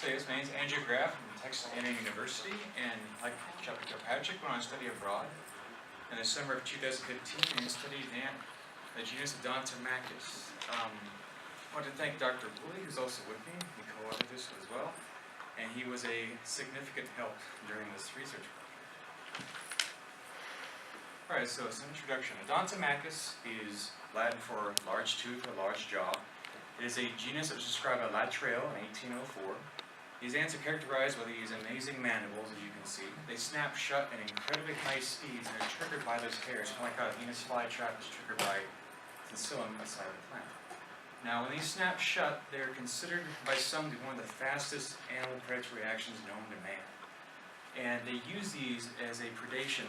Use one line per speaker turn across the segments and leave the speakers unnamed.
my name is Andrew Graff from Texas A&M University, and like Dr. Patrick, went on a study abroad in the summer of 2015 and studied the genus Odontomachus. I want to thank Dr. Woolley, who's also with me. He co-authored this as well, and he was a significant help during this research project. Alright, so some introduction. Odontomachus is Latin for large tooth or large jaw. It is a genus that was described by Latreille in 1804. These ants are characterized by these amazing mandibles, as you can see. They snap shut at incredibly high speeds and are triggered by those hairs, kind of like how a Venus flytrap is triggered by the psyllum outside of the plant. Now, when these snap shut, they're considered by some to be one of the fastest animal predatory reactions known to man. And they use these as a predation,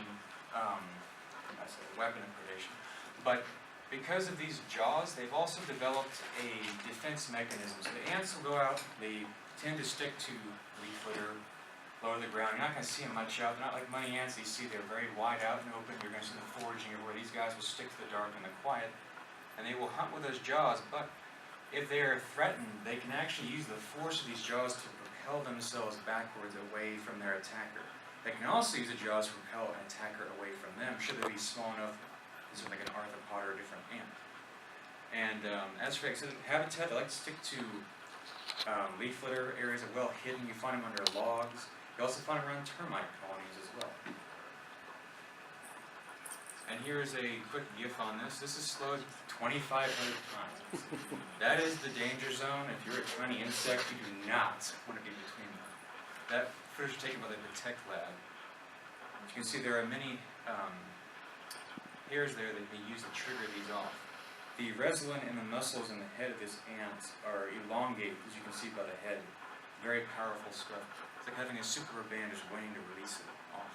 as a weapon of predation. But because of these jaws, they've also developed a defense mechanism. So the ants will go out, they tend to stick to leaf litter, lower the ground. You're not going to see them much out. They're not like money ants. You see they're very wide out and open. You're going to see them foraging everywhere. These guys will stick to the dark and the quiet, and they will hunt with those jaws. But if they're threatened, they can actually use the force of these jaws to propel themselves backwards away from their attacker. They can also use the jaws to propel an attacker away from them, should they be small enough, so like an arthropod or a different ant. And as for habitat, they like to stick to leaf litter areas are well hidden. You find them under logs. You also find them around termite colonies as well. And here's a quick GIF on this. This is slowed 2,500 times. That is the danger zone. If you're a tiny insect, you do not want to be between them. That footage was taken by the Protect Lab. As you can see, there are many hairs there that they use to trigger these off. The resolin in the muscles in the head of this ant are elongated, as you can see by the head. Very powerful stuff. It's like having a super band just waiting to release it off.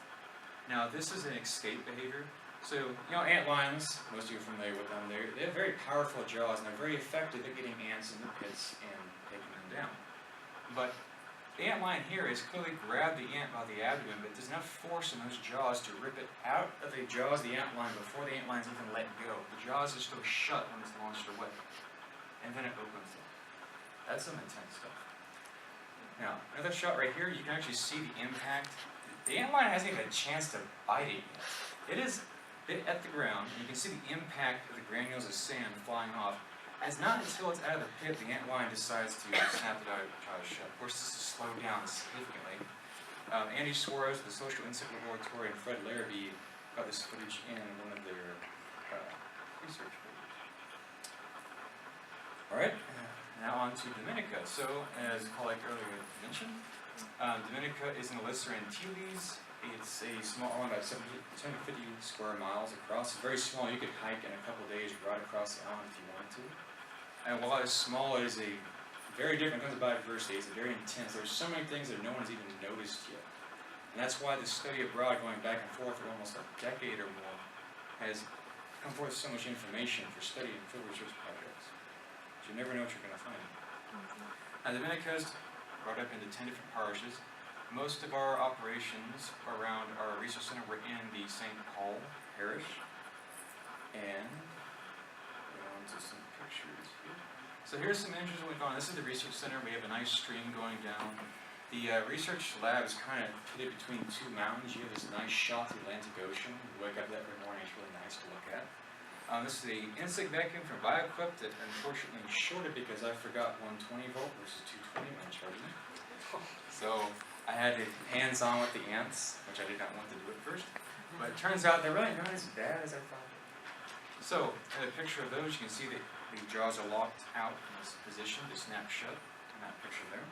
Now, this is an escape behavior. So, ant lions, most of you are familiar with them, they have very powerful jaws, and they're very effective at getting ants in the pits and taking them down. But the ant lion here has clearly grabbed the ant by the abdomen, but there's enough force in those jaws to rip it out of the jaws of the ant lion before the ant lion's even let go. The jaws just go shut when it's launched away, and then it opens them. That's some intense stuff. Now, another shot right here, you can actually see the impact. The ant lion hasn't even had a chance to bite it yet. It is at the ground, and you can see the impact of the granules of sand flying off. As not until it's out of the pit, the ant lion decides to snap it out of the jaws shut. Of course, this is slowed down significantly. Andy Suarez of the Social Insect Laboratory and Fred Larrabee got this footage in one of their research papers. Alright, now on to Dominica. So, as a colleague earlier mentioned, Dominica is an Alyssa antilles. It's a small island, about 750 square miles across. It's very small. You could hike in a couple of days right across the island if you wanted to. And while it's small, it is a very different kind of biodiversity. It's very intense. There's so many things that no one's even noticed yet. And that's why the study abroad, going back and forth for almost a decade or more, has come forth with so much information for study and field research projects. So you never know what you're going to find. Now, Dominica is brought up into 10 different parishes. Most of our operations around our research center were in the St. Paul parish. And go on to some pictures here. So here's some images we've gone. This is the research center. We have a nice stream going down. The research lab is kind of pitted between two mountains. You have this nice shot of the Atlantic Ocean. You wake up every morning, it's really nice to look at. This is the insect vacuum from BioEquip that unfortunately shorted because I forgot 120 volt versus 220 when charging it. So I had it hands-on with the ants, which I did not want to do at first. But it turns out they're really not as bad as I thought. So, in a picture of those, you can see that the jaws are locked out in this position to snap shut in that picture there.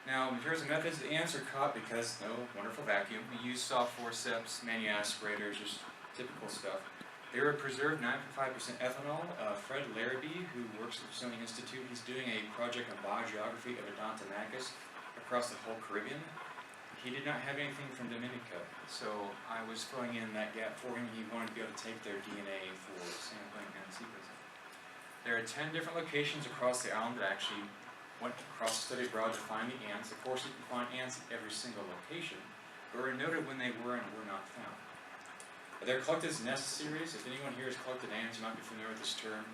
Now, in terms of methods, the ants are caught because no wonderful vacuum. We use soft forceps, manual aspirators, just typical stuff. They were preserved 9.5% ethanol. Fred Larrabee, who works at the Smithsonian Institute, he's doing a project on biogeography of Odontomachus across the whole Caribbean. He did not have anything from Dominica, so I was filling in that gap for him. He wanted to be able to take their DNA for sampling and sequencing. There are 10 different locations across the island that actually went across the study abroad to find the ants. Of course, you can find ants at every single location, but were noted when they were and were not found. They're collected as nest series. If anyone here has collected ants, you might be familiar with this term.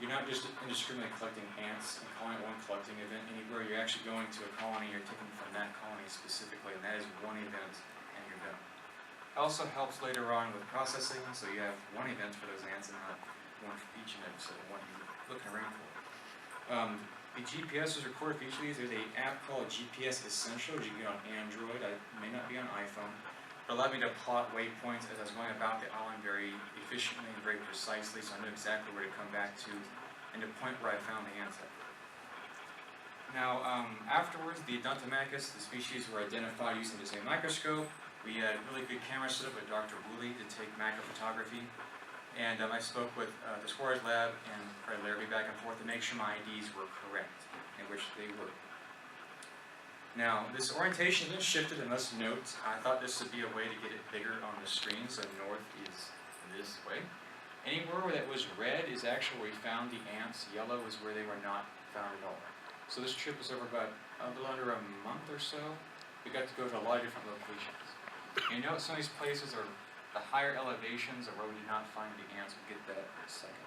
you're not just indiscriminately collecting ants and calling it one collecting event anywhere. You're actually going to a colony, you're taking from that colony specifically, and that is one event, and you're done. It also helps later on with processing, so you have one event for those ants and not one for each event, so one you're looking around for. The GPS is recorded for each of these. There's an app called GPS Essential, which you can get on Android. It may not be on iPhone. It allowed me to plot waypoints as I was going about the island very efficiently and very precisely, so I knew exactly where to come back to and to point where I found the ants at. Now, afterwards, the Odontomachus, the species, were identified using the same microscope. We had really good camera set up with Dr. Woolley to take macro photography. And I spoke with the Suarez lab and Fred Larrabee back and forth to make sure my IDs were correct, in which they were. Now, this orientation has been shifted, and let's note, I thought this would be a way to get it bigger on the screen, so north is this way. Anywhere where that was red is actually where we found the ants. Yellow is where they were not found at all. So this trip was over about a little under a month or so. We got to go to a lot of different locations. And you know, some of these places are the higher elevations are where we did not find the ants. We'll get that in a second.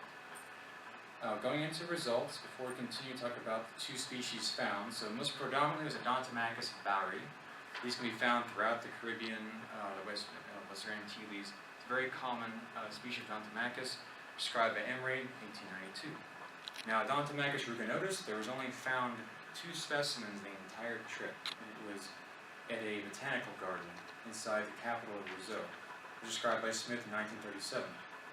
Going into results, before we continue to talk about the two species found, so most predominantly was Odontomachus boweri. These can be found throughout the Caribbean, the Western Antilles. It's a very common species of Odontomachus, described by Emery in 1892. Now, Odontomachus ruginosus, there was only found 2 specimens the entire trip, and it was at a botanical garden inside the capital of Brazil. Described by Smith in 1937.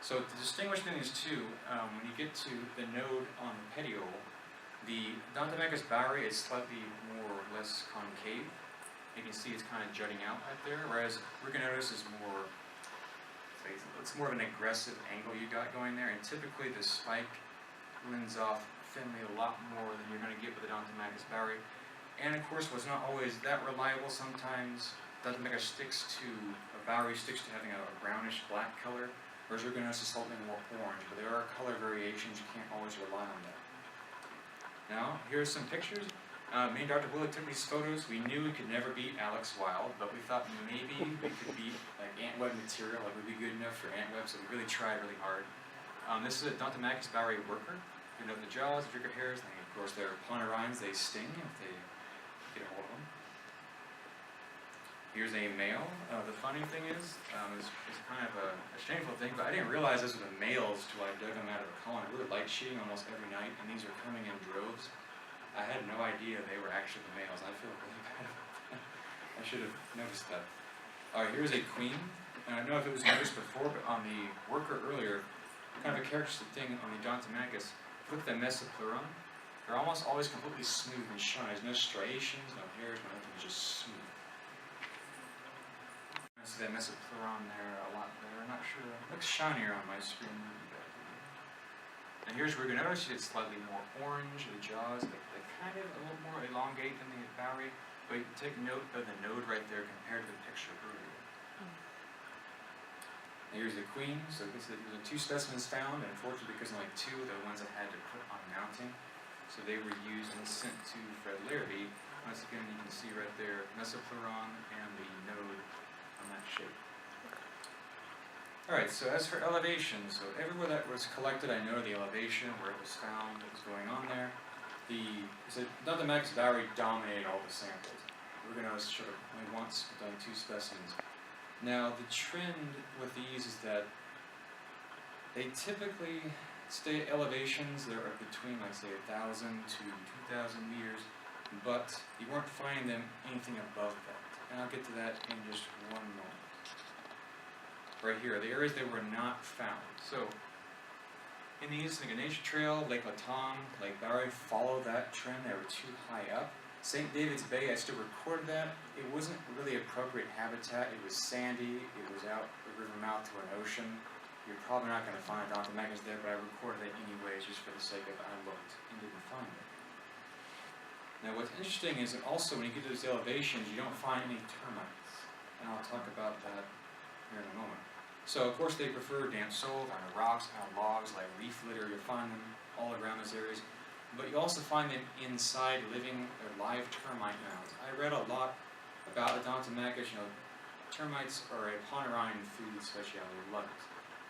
So to distinguish between these two, when you get to the node on the petiole, the Odontomachus boweri is slightly more or less concave. You can see it's kind of jutting out right there, whereas ruginosus is more, it's more of an aggressive angle you got going there, and typically the spike lends off thinly a lot more than you're going to get with Odontomachus boweri. And of course, what's not always that reliable, sometimes Odontomachus boweri sticks to having a brownish black color, whereas ruginosus is slightly more orange, but there are color variations, you can't always rely on that. Now, here's some pictures. Me and Dr. Willett took these photos. We knew we could never beat Alex Wild, but we thought maybe we could beat like ant web material, like we'd be good enough for ant web, so we really tried really hard. This is a Odontomachus boweri worker. You know the jaws, the trigger hairs, and of course they're ponerines, they sting if they get a hold of them. Here's a male. The funny thing is, it's kind of a shameful thing, but I didn't realize this was the males till I dug them out of a colony. We were light sheeting almost every night, and these are coming in droves. I had no idea they were actually the males. I feel really bad about that. I should have noticed that. All right, here's a queen. And I don't know if it was noticed before, but on the worker earlier, kind of a characteristic thing on the Odontomachus, look at the mesopleuron. They're almost always completely smooth and shiny. There's no striations, no hairs, no nothing. It's just smooth. I see that mesopleuron there a lot better. I'm not sure. It looks shinier on my screen. And here's ruginosus. It's slightly more orange. The jaws, they kind of a little more elongate than the boweri. But take note of the node right there compared to the picture earlier. And here's the queen. So there's the 2 specimens found, and unfortunately, because only 2 are the ones I had to put on mounting, so they were used and sent to Fred Larrabee. Once again, you can see right there, mesopleuron and the node on that shape. Alright, so as for elevation, so everywhere that was collected, I know the elevation, where it was found, what was going on there. The Odontomachus boweri dominated all the samples. Ruginosus showed up only once, but only 2 specimens. Now, the trend with these is that they typically stay at elevations that are between, like, say, 1,000 to 2,000 meters, but you weren't finding them anything above that. And I'll get to that in just one moment. Right here, the areas they were not found. So, in the East Nature Trail, Lake Latang, Lake Boweri, follow that trend. They were too high up. St. David's Bay, I still recorded that. It wasn't really appropriate habitat. It was sandy. It was out the river mouth to an ocean. You're probably not going to find Odontomachus there, but I recorded it anyways just for the sake of I looked and didn't find it. Now, what's interesting is that also when you get to those elevations, you don't find any termites. And I'll talk about that here in a moment. So, of course, they prefer damp soil, on the rocks, on logs, like leaf litter. You'll find them all around those areas. But you also find them inside living or live termite mounds. I read a lot about Odontomachus. You know, termites are a ponerine food specialty. Love it.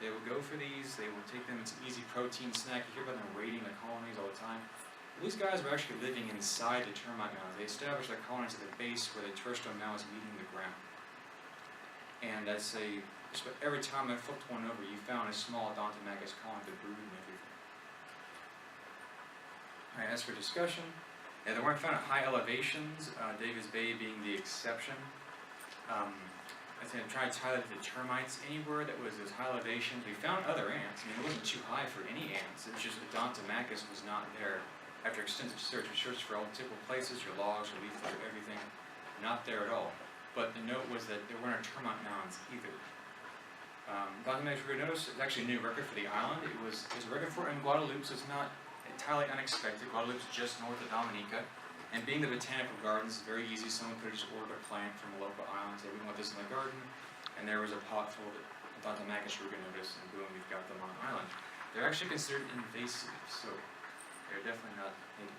They will go for these, they will take them, it's an easy protein snack. You hear about them raiding the colonies all the time. These guys were actually living inside the termite mounds. They established their colonies at the base where the terrestrial mound was meeting the ground. And that's every time I flipped one over, you found a small Odontomachus colony that brooded and everything. Alright, as for discussion, they weren't found at high elevations, Davis Bay being the exception. I think I'm trying to tie that to the termites. Anywhere that was as high elevations, we found other ants. I mean, it wasn't too high for any ants. It was just Odontomachus was not there. After extensive search, we searched for all the typical places, your logs, your leaf litter, everything. Not there at all. But the note was that there weren't termite mounds either. Odontomachus, we're going to notice, it's actually a new record for the island. It was a record for it in Guadeloupe, so it's not entirely unexpected. Guadeloupe's just north of Dominica. And being the botanical gardens, it's very easy. Someone could have just ordered a plant from a local island, say, we want this in the garden. And there was a pot full of Odontomachus ruginotus, and boom, we've got them on the island. They're actually considered invasive, so they're definitely not native.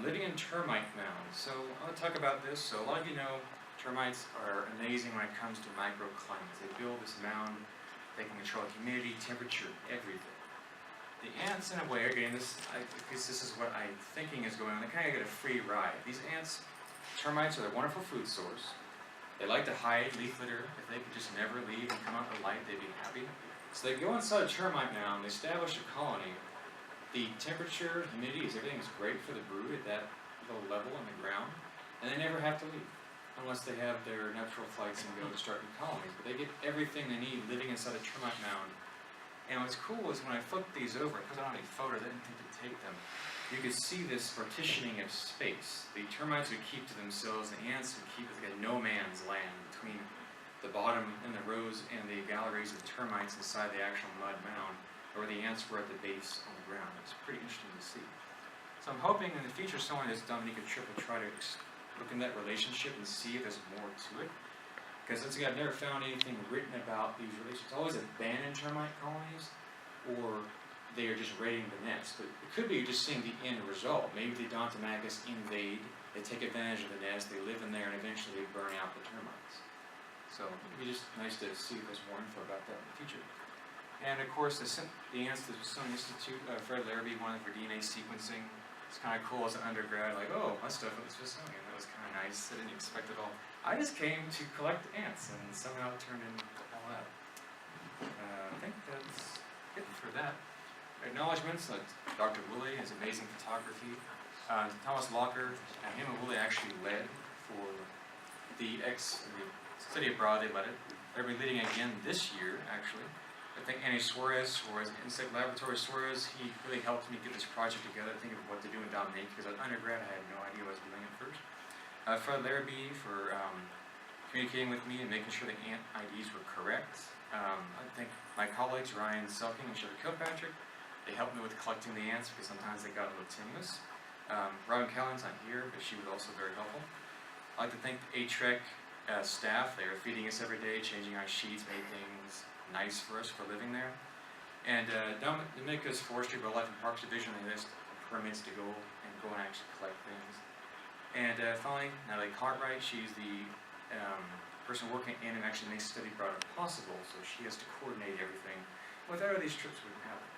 Living in termite mounds. So I'll talk about this. So a lot of you know termites are amazing when it comes to microclimates. They build this mound, they can control humidity, temperature, everything. The ants, in a way, are getting this, because this is what I'm thinking is going on, they kind of get a free ride. These ants, termites are a wonderful food source. They like to hide leaf litter. If they could just never leave and come out in the light, they'd be happy. So they go inside a termite mound, they establish a colony. The temperature, humidity, everything is great for the brood at that low level on the ground, and they never have to leave, unless they have their natural flights and go to start new colonies. But they get everything they need living inside a termite mound. And what's cool is when I flipped these over, because I don't have any photos, I didn't think to take them, you could see this partitioning of space. The termites would keep to themselves, the ants would keep it like a no man's land between the bottom and the rows and the galleries of termites inside the actual mud mound, or the ants were at the base on the ground. It's pretty interesting to see. So I'm hoping in the future someone in this Dominica trip will try to look in that relationship and see if there's more to it. Because once again, I've never found anything written about these relations. It's always abandoned termite colonies, or they are just raiding the nest. But it could be you're just seeing the end result. Maybe the Odontomachus invade, they take advantage of the nest, they live in there, and eventually they burn out the termites. So it'd be just nice to see if there's more info about that in the future. And of course, the ants, the Smithsonian Institute, Fred Larrabee, wanted for DNA sequencing. It's kind of cool as an undergrad, like, oh, my stuff at the Smithsonian. That was kind of nice. I didn't expect it all. I just came to collect ants, and somehow it turned into all that. I think that's it for that. Acknowledgements, Dr. Woolley, his amazing photography. Thomas Locker, him and Woolley actually led for the study abroad, they led it. They'll be leading again this year, actually. I think Annie Suarez, or his Insect Laboratory Suarez, he really helped me get this project together, think of what to do in Dominica, because as an undergrad, I had no idea what I was doing at first. Fred Larrabee for communicating with me and making sure the ant IDs were correct. I think my colleagues, Ryan Selking and Shelby Kilpatrick, they helped me with collecting the ants because sometimes they got a little tenuous. Robin Callan's not here, but she was also very helpful. I'd like to thank the ATREC staff. They were feeding us every day, changing our sheets, made things nice for us for living there. And Dominica's Forestry, Wildlife and Parks Division, they list permits to go and actually collect things. And finally, Natalie Cartwright, she's the person working in and actually makes study abroad possible, so she has to coordinate everything. Without her, these trips wouldn't happen.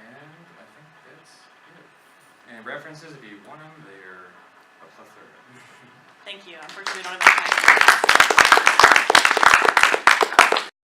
And I think that's it. And references, if you want them, they're a plethora.
Thank you. Unfortunately, we don't have time.